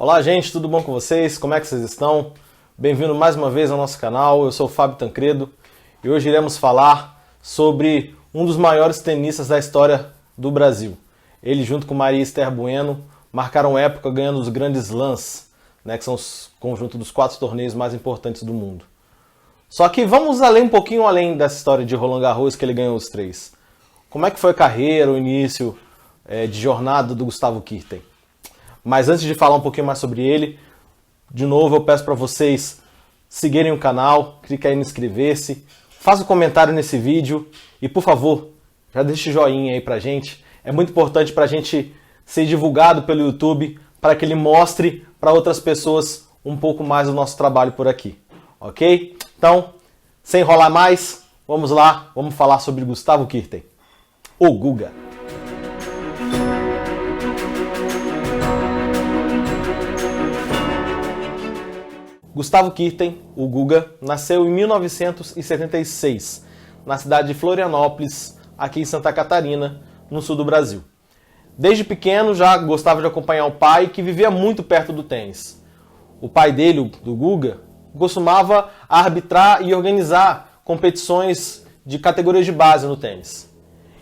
Olá gente, tudo bom com vocês? Como é que vocês estão? Bem-vindo mais uma vez ao nosso canal, eu sou o Fábio Tancredo e hoje iremos falar sobre um dos maiores tenistas da história do Brasil. Ele junto com Maria Esther Bueno marcaram época ganhando os grandes slams, que são os conjuntos dos 4 torneios mais importantes do mundo. Só que vamos um pouquinho além dessa história de Roland Garros que ele ganhou os 3. Como é que foi a carreira, o início de jornada do Gustavo Kuerten? Mas antes de falar um pouquinho mais sobre ele, de novo eu peço para vocês seguirem o canal, clique aí no inscrever-se, faça um comentário nesse vídeo e, por favor, já deixe o joinha aí pra gente. É muito importante pra gente ser divulgado pelo YouTube, para que ele mostre para outras pessoas um pouco mais do nosso trabalho por aqui, ok? Então, sem enrolar mais, vamos lá, vamos falar sobre Gustavo Kuerten, o Guga. Gustavo Kuerten, o Guga, nasceu em 1976, na cidade de Florianópolis, aqui em Santa Catarina, no sul do Brasil. Desde pequeno já gostava de acompanhar o pai, que vivia muito perto do tênis. O pai dele, do Guga, costumava arbitrar e organizar competições de categorias de base no tênis.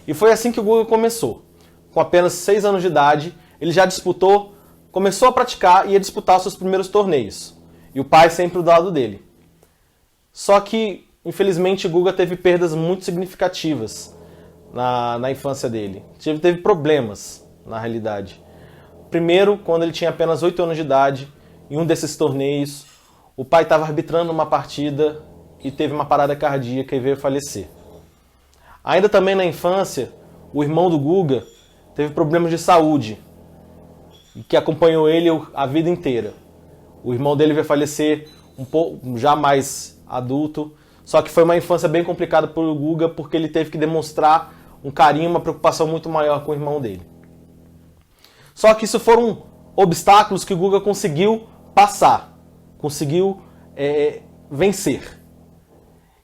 E foi assim que o Guga começou. Com apenas 6 anos de idade, ele já começou a praticar e a disputar os seus primeiros torneios. E o pai sempre do lado dele. Só que, infelizmente, o Guga teve perdas muito significativas na infância dele. Teve problemas, na realidade. Primeiro, quando ele tinha apenas 8 anos de idade, em um desses torneios, o pai estava arbitrando uma partida e teve uma parada cardíaca e veio falecer. Ainda também na infância, o irmão do Guga teve problemas de saúde, que acompanhou ele a vida inteira. O irmão dele veio falecer um pouco, já mais adulto, só que foi uma infância bem complicada para o Guga, porque ele teve que demonstrar um carinho, uma preocupação muito maior com o irmão dele. Só que isso foram obstáculos que o Guga conseguiu passar, conseguiu vencer.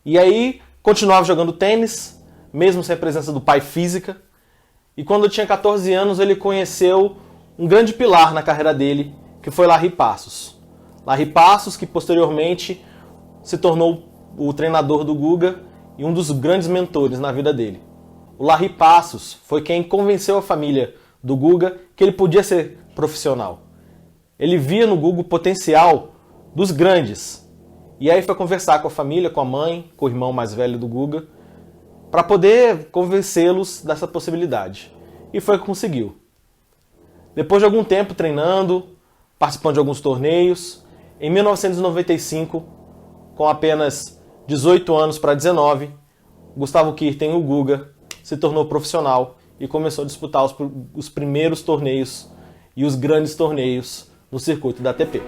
E aí continuava jogando tênis, mesmo sem a presença do pai física, e quando eu tinha 14 anos ele conheceu um grande pilar na carreira dele, que foi Larry Passos. Larry Passos, que posteriormente se tornou o treinador do Guga e um dos grandes mentores na vida dele. O Larry Passos foi quem convenceu a família do Guga que ele podia ser profissional. Ele via no Guga o potencial dos grandes. E aí foi conversar com a família, com a mãe, com o irmão mais velho do Guga, para poder convencê-los dessa possibilidade. E foi o que conseguiu. Depois de algum tempo treinando, participando de alguns torneios, em 1995, com apenas 18 anos para 19, Gustavo Kuerten, o Guga, se tornou profissional e começou a disputar os primeiros torneios e os grandes torneios no circuito da ATP.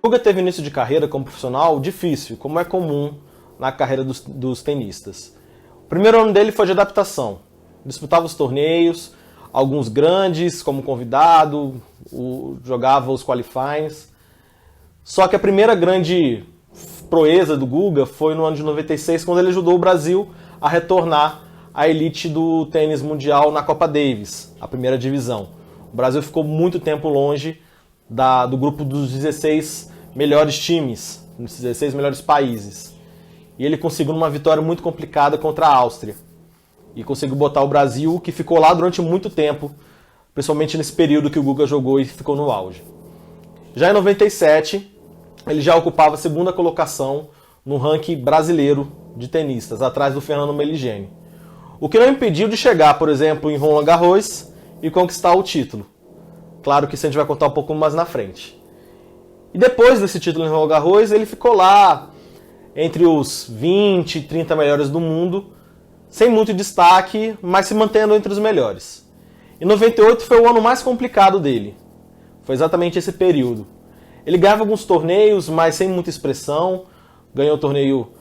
O Guga teve início de carreira como profissional difícil, como é comum na carreira dos tenistas. O primeiro ano dele foi de adaptação. Disputava os torneios, alguns grandes como convidado, jogava os qualifiers. Só que a primeira grande proeza do Guga foi no ano de 96, quando ele ajudou o Brasil a retornar à elite do tênis mundial na Copa Davis, a primeira divisão. O Brasil ficou muito tempo longe do grupo dos 16 melhores times, dos 16 melhores países. E ele conseguiu uma vitória muito complicada contra a Áustria. E conseguiu botar o Brasil, que ficou lá durante muito tempo, principalmente nesse período que o Guga jogou e ficou no auge. Já em 97, ele já ocupava a 2ª colocação no ranking brasileiro de tenistas, atrás do Fernando Meligeni. O que não impediu de chegar, por exemplo, em Roland Garros e conquistar o título. Claro que isso a gente vai contar um pouco mais na frente. E depois desse título em Roland Garros, ele ficou lá entre os 20 e 30 melhores do mundo, sem muito destaque, mas se mantendo entre os melhores. Em 98 foi o ano mais complicado dele. Foi exatamente esse período. Ele ganhava alguns torneios, mas sem muita expressão. Ganhou torneio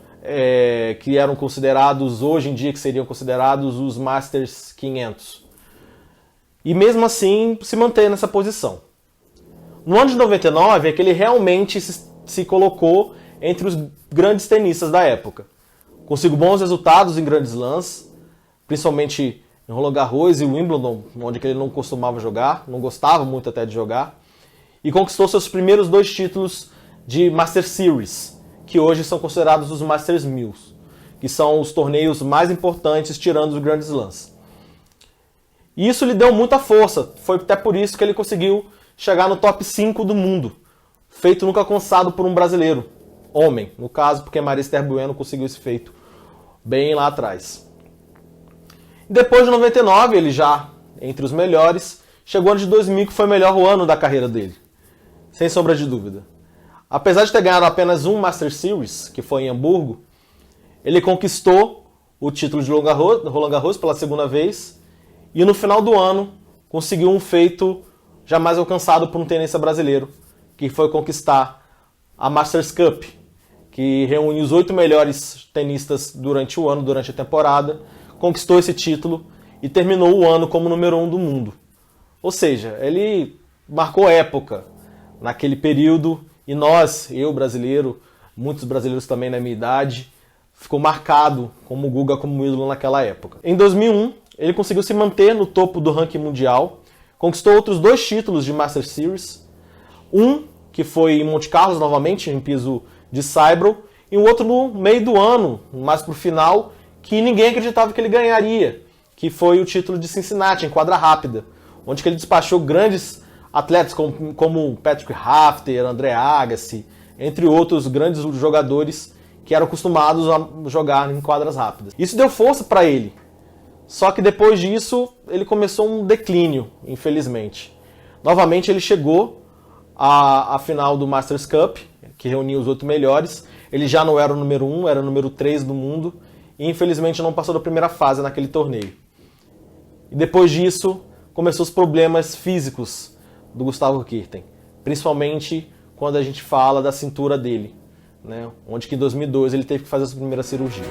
que eram considerados, hoje em dia, que seriam considerados os Masters 500. E mesmo assim, se mantém nessa posição. No ano de 99 é que ele realmente se colocou entre os grandes tenistas da época. Conseguiu bons resultados em grandes slams, principalmente em Roland Garros e Wimbledon, onde ele não costumava jogar, não gostava muito até de jogar, e conquistou seus primeiros 2 títulos de Master Series, que hoje são considerados os Masters 1000, que são os torneios mais importantes tirando os Grand Slams. E isso lhe deu muita força, foi até por isso que ele conseguiu chegar no top 5 do mundo, feito nunca alcançado por um brasileiro, homem, no caso, porque Maria Esther Bueno conseguiu esse feito bem lá atrás. Depois de 99, ele já entre os melhores, chegou ano de 2000, que foi o melhor ano da carreira dele, sem sombra de dúvida. Apesar de ter ganhado apenas um Master Series, que foi em Hamburgo, ele conquistou o título de Roland Garros pela segunda vez e no final do ano conseguiu um feito jamais alcançado por um tenista brasileiro, que foi conquistar a Masters Cup, que reúne os 8 melhores tenistas durante o ano, durante a temporada, conquistou esse título e terminou o ano como número 1 do mundo. Ou seja, ele marcou época naquele período e nós, eu brasileiro, muitos brasileiros também na minha idade, ficou marcado como Guga como ídolo naquela época. Em 2001, ele conseguiu se manter no topo do ranking mundial, conquistou outros 2 títulos de Master Series, um que foi em Monte Carlo novamente, em piso de saibro, e um outro no meio do ano, mais pro final, que ninguém acreditava que ele ganharia, que foi o título de Cincinnati, em quadra rápida, onde que ele despachou grandes atletas como Patrick Rafter, André Agassi, entre outros grandes jogadores que eram acostumados a jogar em quadras rápidas. Isso deu força para ele, só que depois disso ele começou um declínio, infelizmente. Novamente ele chegou à final do Masters Cup, que reunia os 8 melhores, ele já não era o número 1, era o número 3 do mundo, e infelizmente não passou da primeira fase naquele torneio. E depois disso, começou os problemas físicos do Gustavo Kuerten, principalmente quando a gente fala da cintura dele, né? Onde que em 2002 ele teve que fazer a sua primeira cirurgia.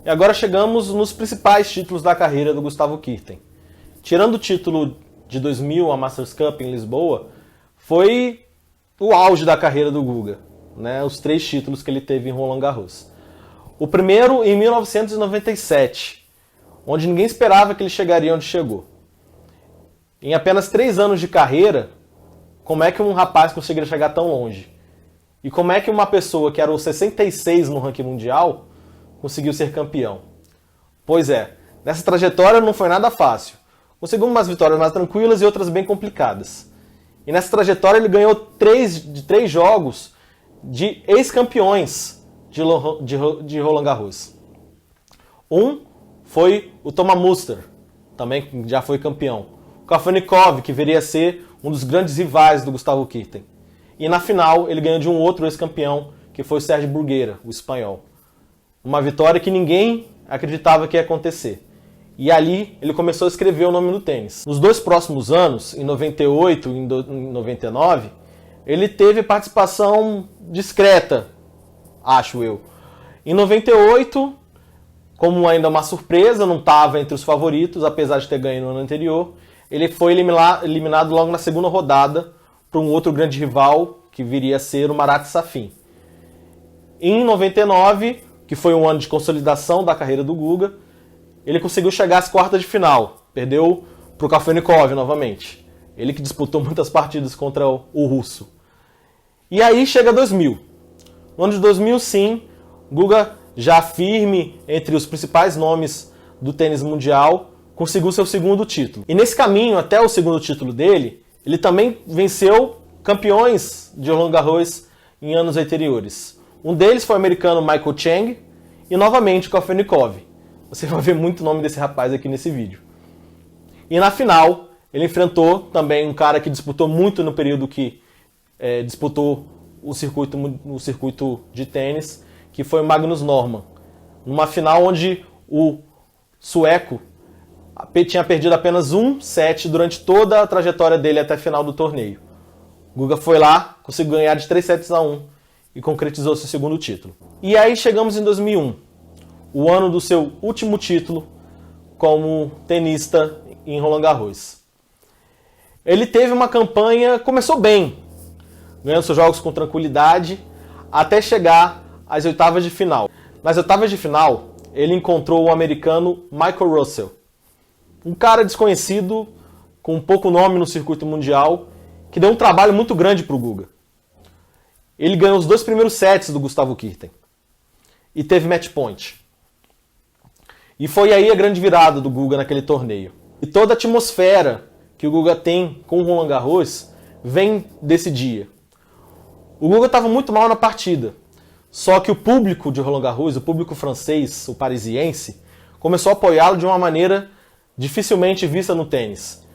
E agora chegamos nos principais títulos da carreira do Gustavo Kuerten. Tirando o título de 2000, a Masters Cup em Lisboa, foi o auge da carreira do Guga, né? Os 3 títulos que ele teve em Roland Garros. O primeiro em 1997, onde ninguém esperava que ele chegaria onde chegou. Em apenas 3 anos de carreira, como é que um rapaz conseguiria chegar tão longe? E como é que uma pessoa que era o 66 no ranking mundial conseguiu ser campeão? Pois é, nessa trajetória não foi nada fácil. Conseguiu umas vitórias mais tranquilas e outras bem complicadas. E nessa trajetória ele ganhou 3 jogos de ex-campeões de Roland Garros. Um foi o Thomas Muster, também já foi campeão. O Kafelnikov, que viria a ser um dos grandes rivais do Gustavo Kuerten. E na final ele ganhou de um outro ex-campeão, que foi o Sérgio Bruguera, o espanhol. Uma vitória que ninguém acreditava que ia acontecer. E ali ele começou a escrever o nome no tênis. Nos 2 próximos anos, em 98 e em 99, ele teve participação discreta, acho eu. Em 98, como ainda uma surpresa, não estava entre os favoritos, apesar de ter ganho no ano anterior, ele foi eliminado logo na segunda rodada por um outro grande rival, que viria a ser o Marat Safin. Em 99, que foi um ano de consolidação da carreira do Guga, ele conseguiu chegar às quartas de final. Perdeu para o Kafelnikov novamente. Ele que disputou muitas partidas contra o russo. E aí chega 2000. No ano de 2000, sim, Guga, já firme entre os principais nomes do tênis mundial, conseguiu seu segundo título. E nesse caminho, até o segundo título dele, ele também venceu campeões de Roland Garros em anos anteriores. Um deles foi o americano Michael Chang e novamente o Kafelnikov. Você vai ver muito nome desse rapaz aqui nesse vídeo. E na final, ele enfrentou também um cara que disputou muito no período que disputou o circuito de tênis, que foi o Magnus Norman. Numa final onde o sueco tinha perdido apenas um set durante toda a trajetória dele até a final do torneio. Guga foi lá, conseguiu ganhar de 3-1 e concretizou seu segundo título. E aí chegamos em 2001. O ano do seu último título como tenista em Roland Garros. Ele teve uma campanha, começou bem, ganhando seus jogos com tranquilidade, até chegar às oitavas de final. Nas oitavas de final, ele encontrou o americano Michael Russell, um cara desconhecido, com pouco nome no circuito mundial, que deu um trabalho muito grande para o Guga. Ele ganhou os 2 primeiros sets do Gustavo Kuerten e teve match point. E foi aí a grande virada do Guga naquele torneio. E toda a atmosfera que o Guga tem com o Roland Garros vem desse dia. O Guga estava muito mal na partida, só que o público de Roland Garros, o público francês, o parisiense, começou a apoiá-lo de uma maneira dificilmente vista no tênis.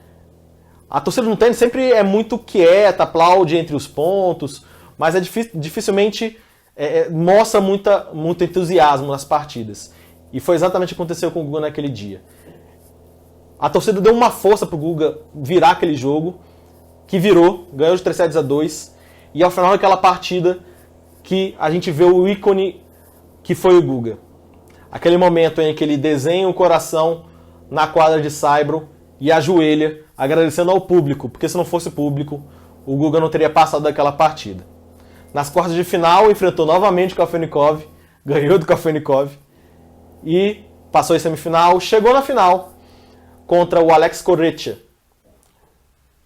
A torcida no tênis sempre é muito quieta, aplaude entre os pontos, mas dificilmente mostra muito entusiasmo nas partidas. E foi exatamente o que aconteceu com o Guga naquele dia. A torcida deu uma força para o Guga virar aquele jogo, que virou, ganhou de 3-2, e ao final daquela partida que a gente vê o ícone que foi o Guga. Aquele momento em que ele desenha o coração na quadra de saibro e ajoelha, agradecendo ao público, porque se não fosse o público, o Guga não teria passado daquela partida. Nas quartas de final, enfrentou novamente o Kafelnikov, ganhou do Kafelnikov e passou em semifinal, chegou na final contra o Alex Corretja.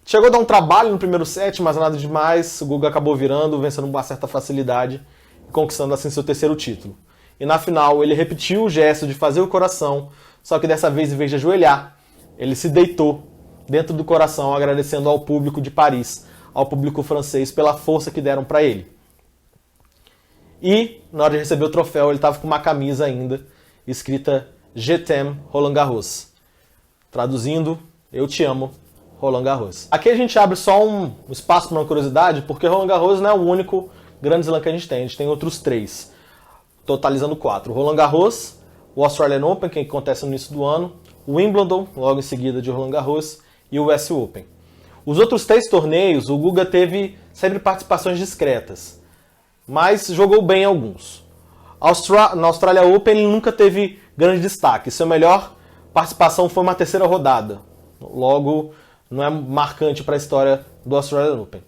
Chegou a dar um trabalho no primeiro set, mas nada demais, o Guga acabou virando, vencendo com uma certa facilidade e conquistando assim seu terceiro título. E na final ele repetiu o gesto de fazer o coração, só que dessa vez, em vez de ajoelhar, ele se deitou dentro do coração, agradecendo ao público de Paris, ao público francês, pela força que deram para ele. E, na hora de receber o troféu, ele estava com uma camisa ainda, escrita Je t'aime, Roland Garros. Traduzindo, eu te amo, Roland Garros. Aqui a gente abre só um espaço para uma curiosidade, porque Roland Garros não é o único grande slam que a gente tem outros 3, totalizando 4. O Roland Garros, o Australian Open, que acontece no início do ano, o Wimbledon, logo em seguida de Roland Garros, e o US Open. Os outros 3 torneios, o Guga teve sempre participações discretas, mas jogou bem alguns. Na Australia Open ele nunca teve grande destaque. Sua melhor participação foi uma terceira rodada. Logo, não é marcante para a história do Australian Open.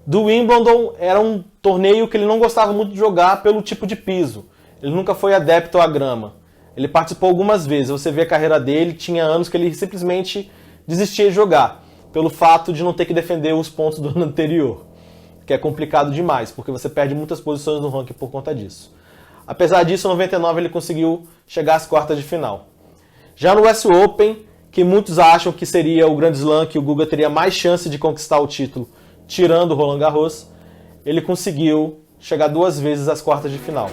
Do Wimbledon era um torneio que ele não gostava muito de jogar pelo tipo de piso. Ele nunca foi adepto à grama. Ele participou algumas vezes. Você vê a carreira dele, tinha anos que ele simplesmente desistia de jogar, pelo fato de não ter que defender os pontos do ano anterior, que é complicado demais, porque você perde muitas posições no ranking por conta disso. Apesar disso, em 99 ele conseguiu chegar às quartas de final. Já no US Open, que muitos acham que seria o grande slam que o Guga teria mais chance de conquistar o título, tirando o Roland Garros, ele conseguiu chegar 2 vezes às quartas de final.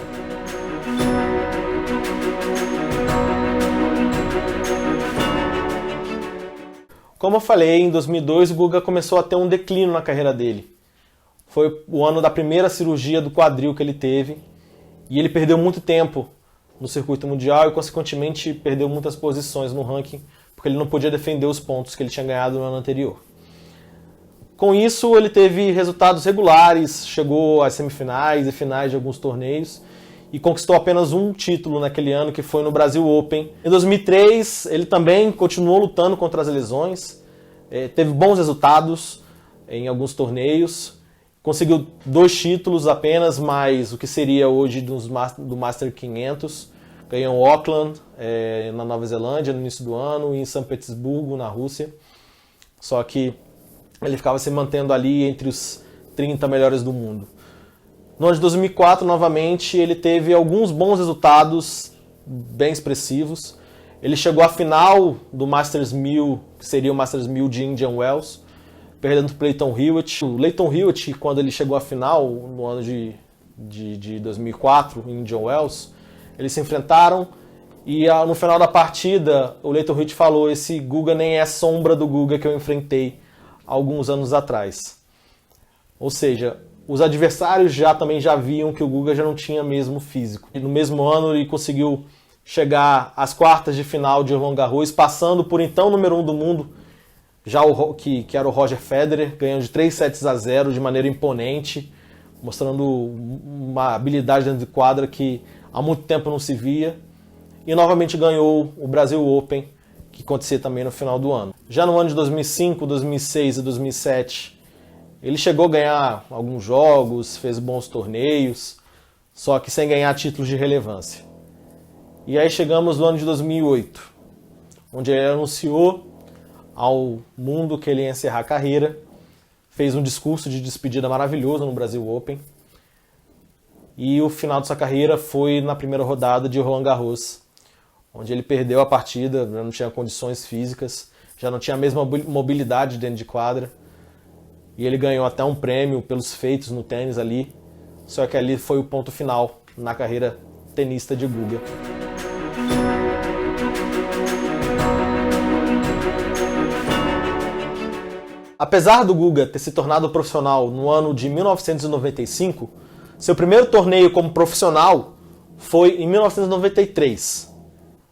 Como eu falei, em 2002 o Guga começou a ter um declínio na carreira dele. Foi o ano da primeira cirurgia do quadril que ele teve, e ele perdeu muito tempo no circuito mundial e, consequentemente, perdeu muitas posições no ranking, porque ele não podia defender os pontos que ele tinha ganhado no ano anterior. Com isso, ele teve resultados regulares, chegou às semifinais e finais de alguns torneios e conquistou apenas um título naquele ano, que foi no Brasil Open. Em 2003, ele também continuou lutando contra as lesões, teve bons resultados em alguns torneios, conseguiu 2 títulos apenas, mas o que seria hoje do Master 500. Ganhou em Auckland, na Nova Zelândia, no início do ano, e em São Petersburgo, na Rússia. Só que ele ficava se mantendo ali entre os 30 melhores do mundo. No ano de 2004, novamente, ele teve alguns bons resultados, bem expressivos. Ele chegou à final do Masters 1000, que seria o Masters 1000 de Indian Wells, perdendo para o Lleyton Hewitt. O Lleyton Hewitt, quando ele chegou à final, no ano de 2004, em Indian Wells, eles se enfrentaram e no final da partida o Lleyton Hewitt falou: esse Guga nem é sombra do Guga que eu enfrentei alguns anos atrás. Ou seja, os adversários também já viam que o Guga já não tinha mesmo físico. E no mesmo ano ele conseguiu chegar às quartas de final de Roland Garros, passando por então número 1 do mundo, já que era o Roger Federer, ganhando de 3-0 de maneira imponente, mostrando uma habilidade dentro de quadra que há muito tempo não se via. E novamente ganhou o Brasil Open, que acontecia também no final do ano. Já no ano de 2005, 2006 e 2007, Ele chegou a ganhar alguns jogos, fez bons torneios, só que sem ganhar títulos de relevância. E aí chegamos no ano de 2008, onde ele anunciou ao mundo que ele ia encerrar a carreira, fez um discurso de despedida maravilhoso no Brasil Open, e o final de sua carreira foi na primeira rodada de Roland Garros, onde ele perdeu a partida, já não tinha condições físicas, já não tinha a mesma mobilidade dentro de quadra, e ele ganhou até um prêmio pelos feitos no tênis ali, só que ali foi o ponto final na carreira tenista de Guga. Apesar do Guga ter se tornado profissional no ano de 1995, seu primeiro torneio como profissional foi em 1993.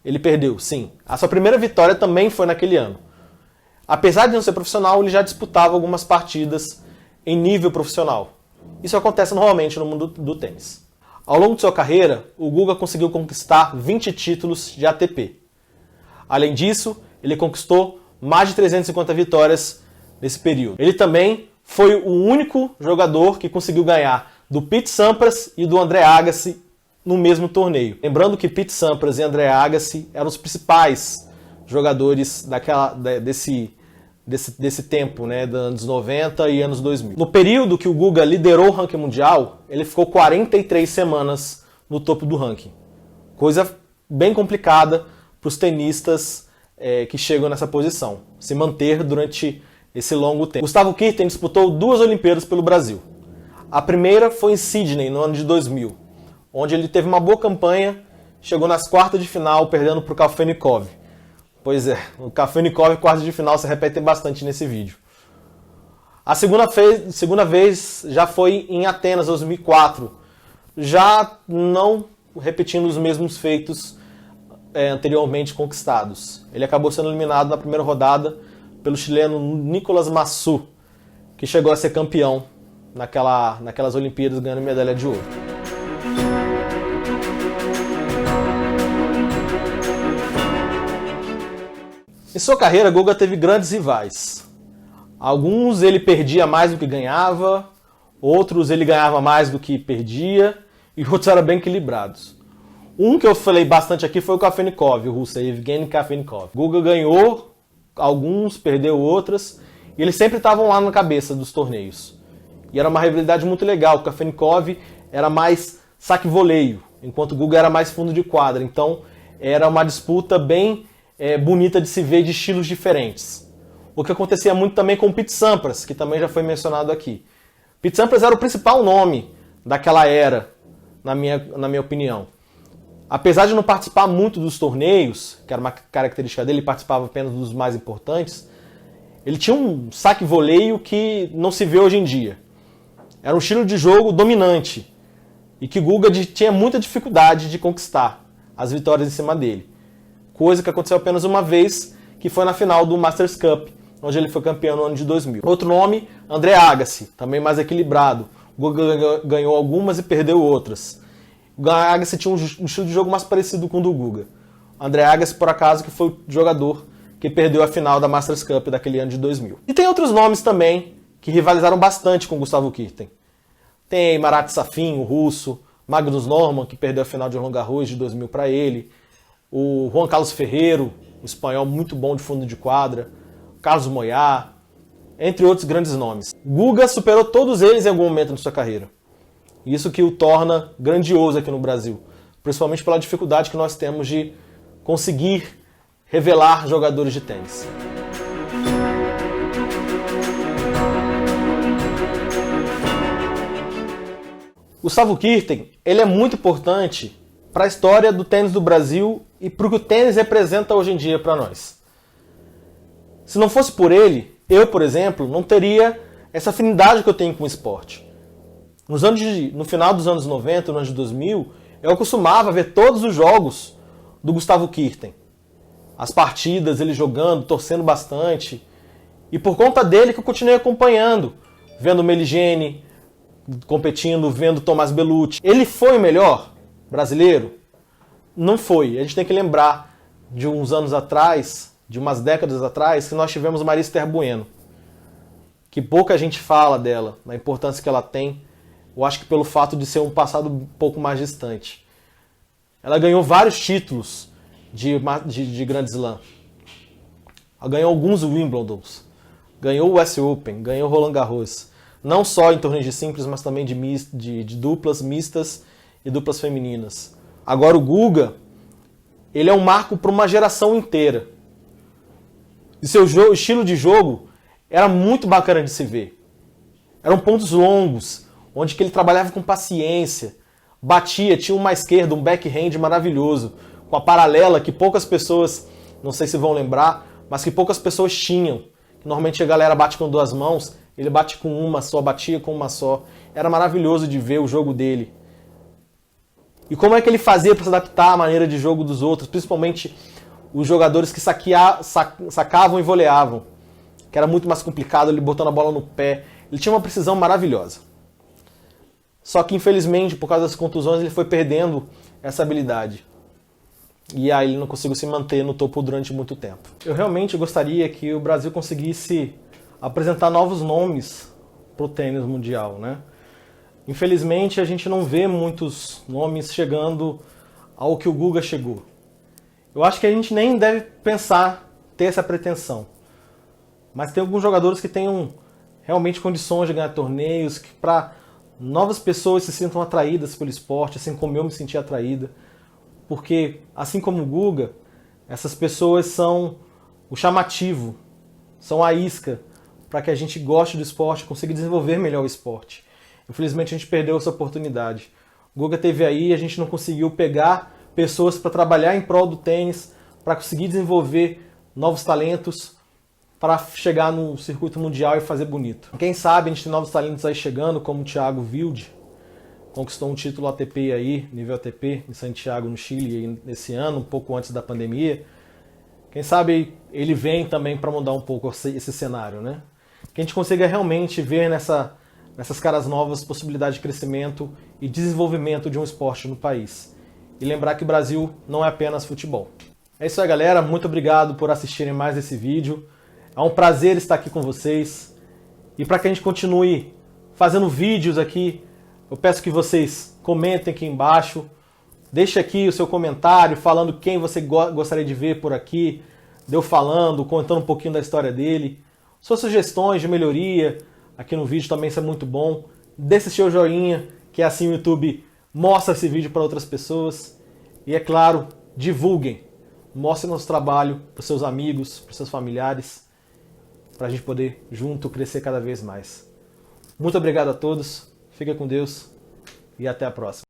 Ele perdeu, sim. A sua primeira vitória também foi naquele ano. Apesar de não ser profissional, ele já disputava algumas partidas em nível profissional. Isso acontece normalmente no mundo do tênis. Ao longo de sua carreira, o Guga conseguiu conquistar 20 títulos de ATP. Além disso, ele conquistou mais de 350 vitórias nesse período. Ele também foi o único jogador que conseguiu ganhar do Pete Sampras e do André Agassi no mesmo torneio. Lembrando que Pete Sampras e André Agassi eram os principais jogadores desse tempo, né, dos anos 90 e anos 2000. No período que o Guga liderou o ranking mundial, ele ficou 43 semanas no topo do ranking. Coisa bem complicada para os tenistas que chegam nessa posição, se manter durante esse longo tempo. Gustavo Kuerten disputou 2 Olimpíadas pelo Brasil. A primeira foi em Sydney, no ano de 2000, onde ele teve uma boa campanha, chegou nas quartas de final, perdendo para o Kafelnikov. Pois é, o Kafelnikov quartas de final se repete bastante nesse vídeo. A segunda vez já foi em Atenas, 2004, já não repetindo os mesmos feitos anteriormente conquistados. Ele acabou sendo eliminado na primeira rodada pelo chileno Nicolás Massu, que chegou a ser campeão naquelas Olimpíadas, ganhando medalha de ouro. Em sua carreira, Guga teve grandes rivais. Alguns ele perdia mais do que ganhava, outros ele ganhava mais do que perdia, e outros eram bem equilibrados. Um que eu falei bastante aqui foi o Kafelnikov, o russo, Evgeny Kafelnikov. Guga ganhou alguns, perdeu outras, e eles sempre estavam lá na cabeça dos torneios. E era uma rivalidade muito legal. O Kafelnikov era mais saque-voleio, enquanto o Guga era mais fundo de quadra. Então era uma disputa bem bonita de se ver, de estilos diferentes. O que acontecia muito também com o Pete Sampras, que também já foi mencionado aqui. Pete Sampras era o principal nome daquela era, na minha opinião. Apesar de não participar muito dos torneios, que era uma característica dele, ele participava apenas dos mais importantes, ele tinha um saque-voleio que não se vê hoje em dia. Era um estilo de jogo dominante e que Guga tinha muita dificuldade de conquistar as vitórias em cima dele. Coisa que aconteceu apenas uma vez, que foi na final do Masters Cup, onde ele foi campeão no ano de 2000. Outro nome, André Agassi, também mais equilibrado. Guga ganhou algumas e perdeu outras. O Agassi tinha um estilo de jogo mais parecido com o do Guga. André Agassi, por acaso, que foi o jogador que perdeu a final da Masters Cup daquele ano de 2000. E tem outros nomes também que rivalizaram bastante com Gustavo Kuerten. Tem Marat Safin, o russo, Magnus Norman, que perdeu a final de Roland Garros de 2000 para ele, o Juan Carlos Ferrero, o espanhol muito bom de fundo de quadra, Carlos Moyá, entre outros grandes nomes. Guga superou todos eles em algum momento de sua carreira. Isso que o torna grandioso aqui no Brasil, principalmente pela dificuldade que nós temos de conseguir revelar jogadores de tênis. Gustavo Kuerten, ele é muito importante para a história do tênis do Brasil e para o que o tênis representa hoje em dia para nós. Se não fosse por ele, eu, por exemplo, não teria essa afinidade que eu tenho com o esporte. No final dos anos 90, no ano de 2000, eu costumava ver todos os jogos do Gustavo Kuerten. As partidas, ele jogando, torcendo bastante. E por conta dele que eu continuei acompanhando, vendo o Meligeni competindo, vendo o Tomás Bellucci. Ele foi o melhor brasileiro? Não foi. A gente tem que lembrar de uns anos atrás, de umas décadas atrás, que nós tivemos Maria Esther Bueno, que pouca gente fala dela, da importância que ela tem, eu acho que pelo fato de ser um passado um pouco mais distante. Ela ganhou vários títulos de Grand Slam. Ela ganhou alguns Wimbledons, ganhou o US Open, ganhou o Roland Garros. Não só em torneios de simples, mas também de duplas mistas e duplas femininas. Agora o Guga, ele é um marco para uma geração inteira. E seu estilo de jogo era muito bacana de se ver. Eram pontos longos, onde que ele trabalhava com paciência, batia, tinha uma esquerda, um backhand maravilhoso, com a paralela que poucas pessoas, não sei se vão lembrar, mas que poucas pessoas tinham. Normalmente a galera bate com duas mãos, ele bate com uma só, batia com uma só. Era maravilhoso de ver o jogo dele. E como é que ele fazia para se adaptar à maneira de jogo dos outros, principalmente os jogadores que sacavam e voleavam, que era muito mais complicado, ele botando a bola no pé. Ele tinha uma precisão maravilhosa. Só que, infelizmente, por causa das contusões, ele foi perdendo essa habilidade. E aí ele não conseguiu se manter no topo durante muito tempo. Eu realmente gostaria que o Brasil conseguisse apresentar novos nomes para o tênis mundial, né? Infelizmente, a gente não vê muitos nomes chegando ao que o Guga chegou. Eu acho que a gente nem deve pensar ter essa pretensão. Mas tem alguns jogadores que tenham realmente condições de ganhar torneios, que para novas pessoas se sintam atraídas pelo esporte, assim como eu me senti atraída. Porque, assim como o Guga, essas pessoas são o chamativo, são a isca para que a gente goste do esporte, consiga desenvolver melhor o esporte. Infelizmente a gente perdeu essa oportunidade. O Guga teve aí, a gente não conseguiu pegar pessoas para trabalhar em prol do tênis, para conseguir desenvolver novos talentos, para chegar no circuito mundial e fazer bonito. Quem sabe a gente tem novos talentos aí chegando, como o Thiago Wilde, conquistou um título ATP aí, nível ATP, em Santiago, no Chile, esse ano, um pouco antes da pandemia. Quem sabe ele vem também para mudar um pouco esse cenário, né? Que a gente consiga realmente ver nessas caras novas possibilidade de crescimento e desenvolvimento de um esporte no país. E lembrar que o Brasil não é apenas futebol. É isso aí, galera. Muito obrigado por assistirem mais esse vídeo. É um prazer estar aqui com vocês. E para que a gente continue fazendo vídeos aqui, eu peço que vocês comentem aqui embaixo. Deixe aqui o seu comentário falando quem você gostaria de ver por aqui. Eu falando, contando um pouquinho da história dele. Suas sugestões de melhoria aqui no vídeo também, isso é muito bom. Deixe seu joinha, que assim o YouTube mostra esse vídeo para outras pessoas. E é claro, divulguem. Mostrem nosso trabalho para os seus amigos, para os seus familiares, para a gente poder junto crescer cada vez mais. Muito obrigado a todos, fica com Deus e até a próxima.